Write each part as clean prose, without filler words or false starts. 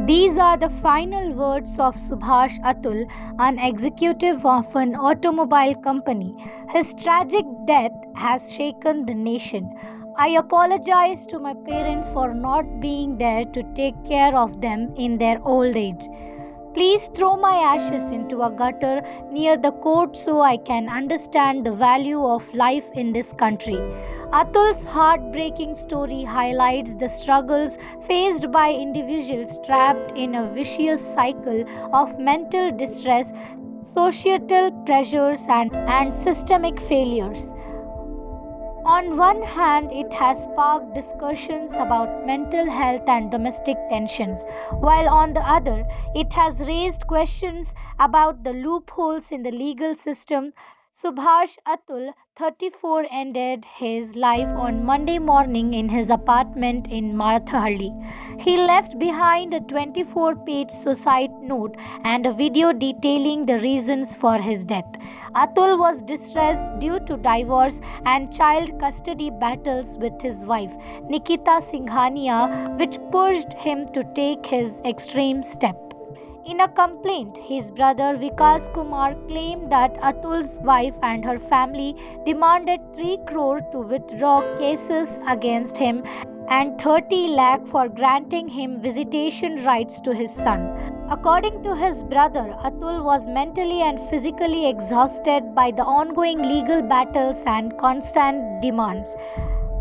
These are the final words of Subhash Atul, an executive of an automobile company. His tragic death has shaken the nation. I apologize to my parents for not being there to take care of them in their old age. Please throw my ashes into a gutter near the court so I can understand the value of life in this country. Atul's heartbreaking story highlights the struggles faced by individuals trapped in a vicious cycle of mental distress, societal pressures, and systemic failures. On one hand, it has sparked discussions about mental health and domestic tensions, while on the other, it has raised questions about the loopholes in the legal system. Subhash Atul, 34, ended his life on Monday morning in his apartment in Marathahalli. He left behind a 24-page suicide note and a video detailing the reasons for his death. Atul was distressed due to divorce and child custody battles with his wife, Nikita Singhania, which pushed him to take his extreme step. In a complaint, his brother Vikas Kumar claimed that Atul's wife and her family demanded 3 crore to withdraw cases against him and 30 lakh for granting him visitation rights to his son. According to his brother, Atul was mentally and physically exhausted by the ongoing legal battles and constant demands.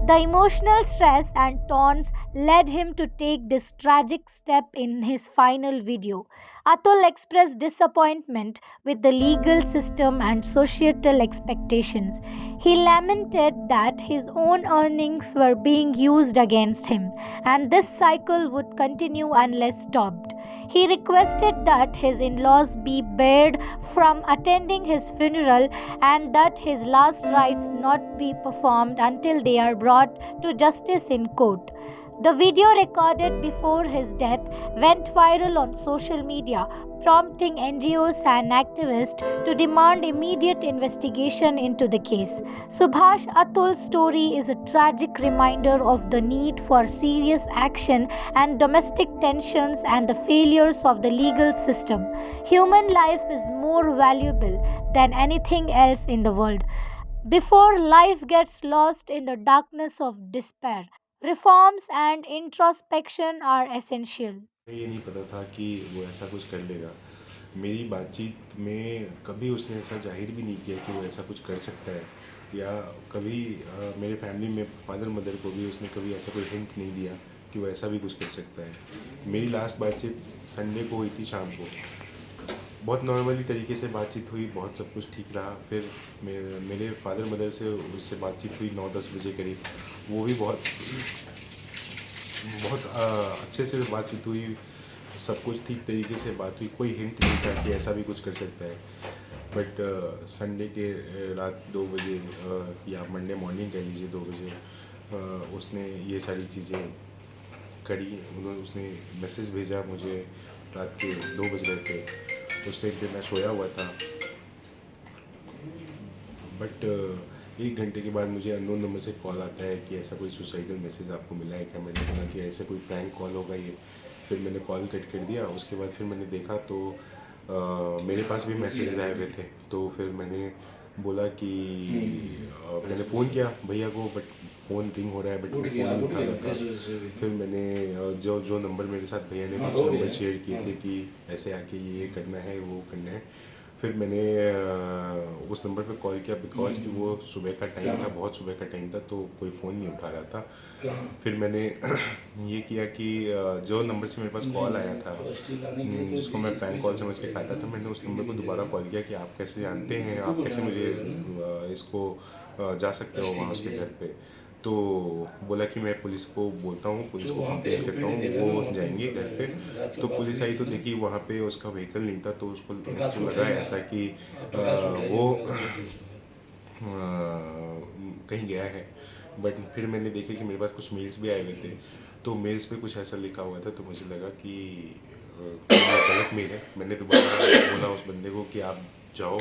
The emotional stress and taunts led him to take this tragic step in his final video. Atul expressed disappointment with the legal system and societal expectations. He lamented that his own earnings were being used against him, and this cycle would continue unless stopped. He requested that his in laws be barred from attending his funeral and that his last rites not be performed until they are brought to justice in court. The video recorded before his death went viral on social media, prompting NGOs and activists to demand immediate investigation into the case. Subhash Atul's story is a tragic reminder of the need for serious action and domestic tensions and the failures of the legal system. Human life is more valuable than anything else in the world. Before life gets lost in the darkness of despair, reforms and introspection are essential. ये नहीं पता था कि वो ऐसा कुछ कर लेगा। मेरी बातचीत में कभी उसने ऐसा ज़ाहिर भी नहीं किया कि वो ऐसा कुछ कर सकता है, या कभी मेरे फैमिली में फादर मदर को भी उसने कभी ऐसा कोई हिंट नहीं दिया कि वो ऐसा भी कुछ कर सकता है। मेरी लास्ट बातचीत संडे को हुई थी शाम को। बहुत नॉर्मली तरीके से बातचीत हुई, बहुत सब कुछ ठीक रहा। फिर मेरे फादर मदर से उससे बातचीत हुई 9-10 बजे करीब। वो भी बहुत बहुत अच्छे से बातचीत हुई, सब कुछ ठीक तरीके से बात हुई, कोई हिंट नहीं था कि ऐसा भी कुछ कर सकता है। बट संडे के रात 2 बजे या मंडे मॉर्निंग कह लीजिए 2 बजे उसने ये सारी चीज़ें करी। उसने मैसेज भेजा मुझे रात के 2 बज रहे थे। उस टाइम पे मैं सोया हुआ था। बट 1 घंटे के बाद मुझे अननोन नंबर से कॉल आता है कि ऐसा कोई सुसाइडल मैसेज आपको मिला है क्या। मैंने बोला कि ऐसा कोई प्रैंक कॉल होगा ये। फिर मैंने कॉल कट कर दिया। उसके बाद फिर मैंने देखा तो मेरे पास भी मैसेजेस आए हुए थे। तो फिर मैंने बोला कि मैंने फ़ोन किया भैया को, बट फ़ोन रिंग हो रहा है बट फ़ोन नहीं उठा रहा था। फिर मैंने जो जो नंबर मेरे साथ भैया ने कुछ नंबर शेयर किए थे कि ऐसे आके ये करना है वो करना है, फिर मैंने उस नंबर पे कॉल किया बिकॉज कि वो सुबह का टाइम था, बहुत सुबह का टाइम था, तो कोई फ़ोन नहीं उठा रहा था। फिर मैंने ये किया कि जो नंबर से मेरे पास कॉल आया था, जिसको मैं प्रैंक कॉल समझ के काटा था, मैंने उस नंबर को दोबारा कॉल किया कि आप कैसे जानते हैं, आप कैसे मुझे इसको जा सकते हो वहाँ उसके घर पे। तो बोला कि मैं पुलिस को बोलता हूँ, पुलिस को कंप्लेंट करता हूँ, वो जाएंगे घर पे। तो पुलिस आई तो देखी वहाँ पे उसका व्हीकल नहीं था, तो उसको लगा ऐसा कि वो कहीं गया है। बट फिर मैंने देखा कि मेरे पास कुछ मेल्स भी आए हुए थे, तो मेल्स पे कुछ ऐसा लिखा हुआ था, तो मुझे लगा कि गलत मेल है। मैंने दोबारा बोला उस बंदे को कि आप जाओ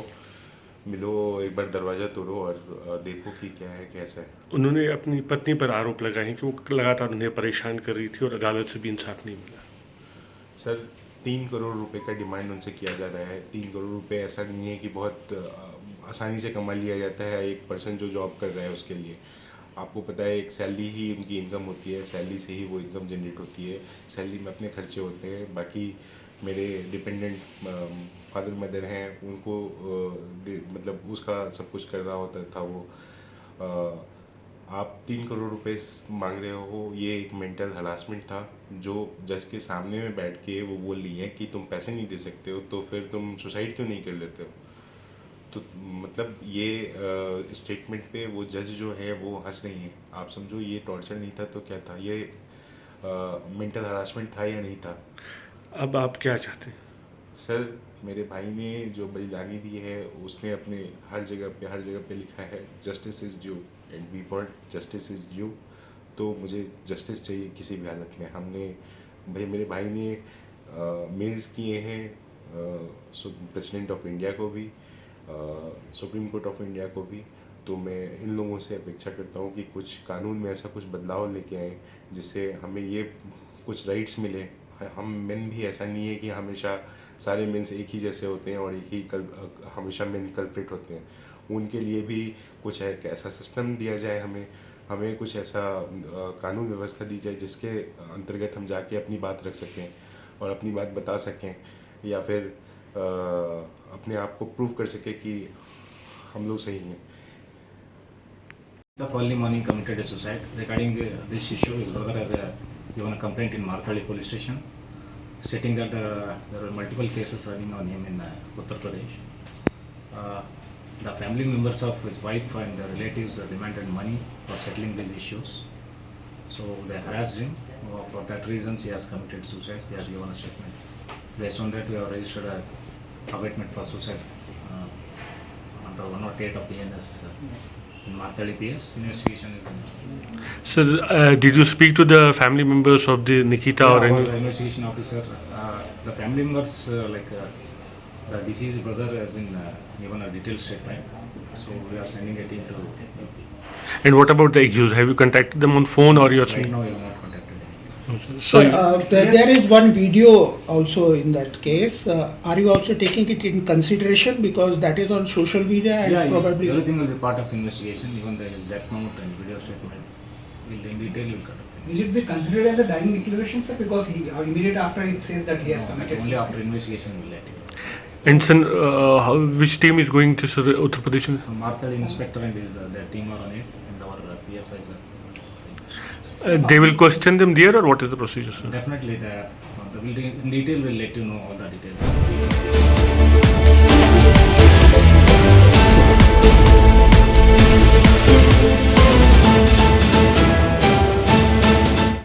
मिलो, एक बार दरवाज़ा तोड़ो और देखो कि क्या है कैसा है। उन्होंने अपनी पत्नी पर आरोप लगाए हैं कि वो लगातार उन्हें परेशान कर रही थी और अदालत से भी इंसाफ नहीं मिला। सर 3 करोड़ रुपए का डिमांड उनसे किया जा रहा है। 3 करोड़ रुपए ऐसा नहीं है कि बहुत आसानी से कमा लिया जाता है एक पर्सन जो जॉब कर रहा है उसके लिए। आपको पता है एक सैलरी ही उनकी इनकम होती है, सैलरी से ही वो इनकम जनरेट होती है। सैलरी में अपने खर्चे होते हैं, बाकी मेरे डिपेंडेंट फादर मदर हैं, उनको मतलब उसका सब कुछ कर रहा होता था वो। आप 3 करोड़ रुपए मांग रहे हो, ये एक मेंटल हरासमेंट था जो जज के सामने में बैठ के वो बोल रही है कि तुम पैसे नहीं दे सकते हो तो फिर तुम सुसाइड क्यों नहीं कर लेते हो। तो मतलब ये स्टेटमेंट पे वो जज जो है वो हंस रही है। आप समझो ये टॉर्चर नहीं था तो क्या था, ये मेंटल हरासमेंट था या नहीं था। अब आप क्या चाहते हैं? सर मेरे भाई ने जो बलिदानी दी है उसने अपने हर जगह पे लिखा है justice is due and we want justice is due. तो मुझे जस्टिस चाहिए किसी भी हालत में। हमने भाई मेरे भाई ने मेल्स किए हैं प्रेसिडेंट ऑफ इंडिया को भी, सुप्रीम कोर्ट ऑफ इंडिया को भी। तो मैं इन लोगों से अपेक्षा करता हूँ कि कुछ कानून में ऐसा कुछ बदलाव लेके आए जिससे हमें ये कुछ राइट्स मिले। हम मेन भी ऐसा नहीं है कि हमेशा सारे मेंस एक ही जैसे होते हैं और एक ही हमेशा मेन कल्प्रिट होते हैं। उनके लिए भी कुछ है ऐसा सिस्टम दिया जाए, हमें कुछ ऐसा कानून व्यवस्था दी जाए जिसके अंतर्गत हम जाके अपनी बात रख सकें और अपनी बात बता सकें, या फिर अपने आप को प्रूव कर सकें कि हम लोग सही हैं। The early morning committed a suicide. Regarding this issue, his brother has given a complaint in Marthali police station, stating that there are multiple cases running on him in Uttar Pradesh. The family members of his wife and the relatives demanded money for settling these issues. So they harassed him. For that reason, he has committed suicide. He has given a statement. Based on that, we have registered a abatement for suicide under 108 of PNS. In Marthali PS, investigation is in. Sir, did you speak to the family members of the Nikita or The any? investigation officer, the family members, the deceased brother has been given a detailed statement. So we are sending a team to. And what about the accused? Have you contacted them on phone or you're Right now, we have not contacted them. So, There is one video also in that case. Are you also taking it in consideration because that is on social media and Yeah, probably everything will be part of investigation. Even there is death note and video statement. Will in detail will cut. Will it be considered as a dying declaration, sir? Because he immediately after it says that he has No, committed only suicide. after investigation we will let you. and sir, which team is going to Sir, Uttar Pradesh? So Marthali inspector and his their team are on it, and our PSIs are. They will question them there or what is the procedure, sir? Definitely, in detail, we'll let you know all the details.